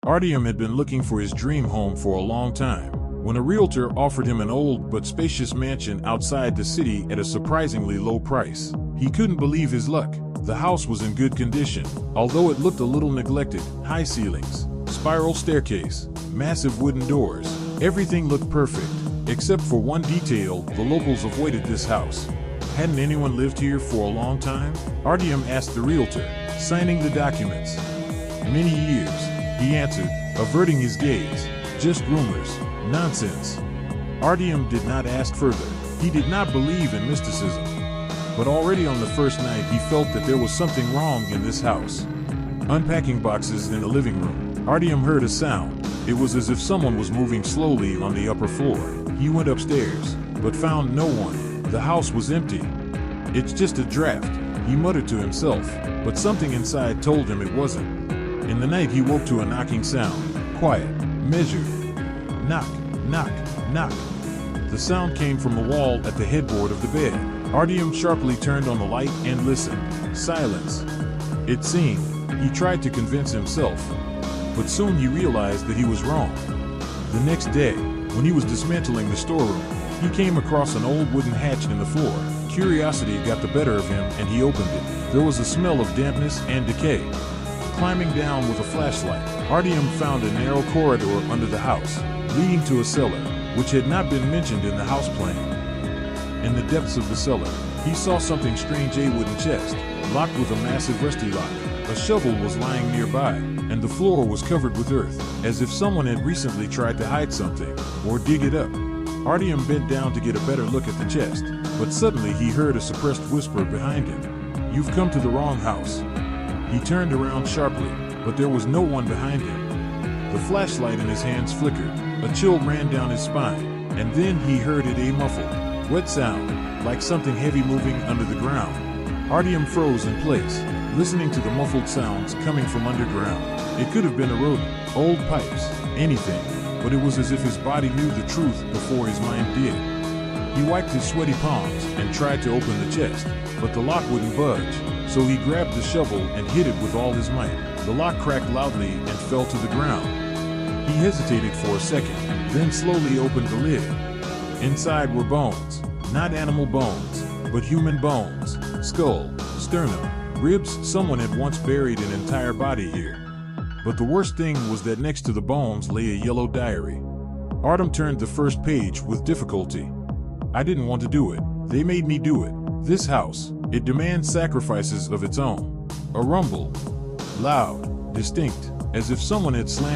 Artyom had been looking for his dream home for a long time, when a realtor offered him an old but spacious mansion outside the city at a surprisingly low price. He couldn't believe his luck. The house was in good condition, although it looked a little neglected. High ceilings, spiral staircase, massive wooden doors. Everything looked perfect, except for one detail: the locals avoided this house. Hadn't anyone lived here for a long time? Artyom asked the realtor, signing the documents. Many years, he answered, averting his gaze. Just rumors. Nonsense. Artyom did not ask further. He did not believe in mysticism. But already on the first night he felt that there was something wrong in this house. Unpacking boxes in the living room, Artyom heard a sound. It was as if someone was moving slowly on the upper floor. He went upstairs, but found no one. The house was empty. It's just a draft, he muttered to himself, but something inside told him it wasn't. In the night he woke to a knocking sound. Quiet, measured. Knock, knock, knock. The sound came from a wall at the headboard of the bed. Artyom sharply turned on the light and listened. Silence. It seemed. He tried to convince himself, but soon he realized that he was wrong. The next day, when he was dismantling the storeroom, he came across an old wooden hatch in the floor. Curiosity got the better of him and he opened it. There was a smell of dampness and decay. Climbing down with a flashlight, Artyom found a narrow corridor under the house, leading to a cellar, which had not been mentioned in the house plan. In the depths of the cellar, he saw something strange: a wooden chest, locked with a massive rusty lock. A shovel was lying nearby, and the floor was covered with earth, as if someone had recently tried to hide something, or dig it up. Artyom bent down to get a better look at the chest, but suddenly he heard a suppressed whisper behind him. "You've come to the wrong house." He turned around sharply, but there was no one behind him. The flashlight in his hands flickered. A chill ran down his spine, and then he heard it: a muffled, wet sound, like something heavy moving under the ground. Artyom froze in place, listening to the muffled sounds coming from underground. It could have been a rodent, old pipes, anything, but it was as if his body knew the truth before his mind did. He wiped his sweaty palms and tried to open the chest, but the lock wouldn't budge, so he grabbed the shovel and hit it with all his might. The lock cracked loudly and fell to the ground. He hesitated for a second, then slowly opened the lid. Inside were bones, not animal bones, but human bones. Skull, sternum, ribs. Someone had once buried an entire body here. But the worst thing was that next to the bones lay a yellow diary. Artyom turned the first page with difficulty. "I didn't want to do it. They made me do it. This house, it demands sacrifices of its own." A rumble. Loud, distinct, as if someone had slammed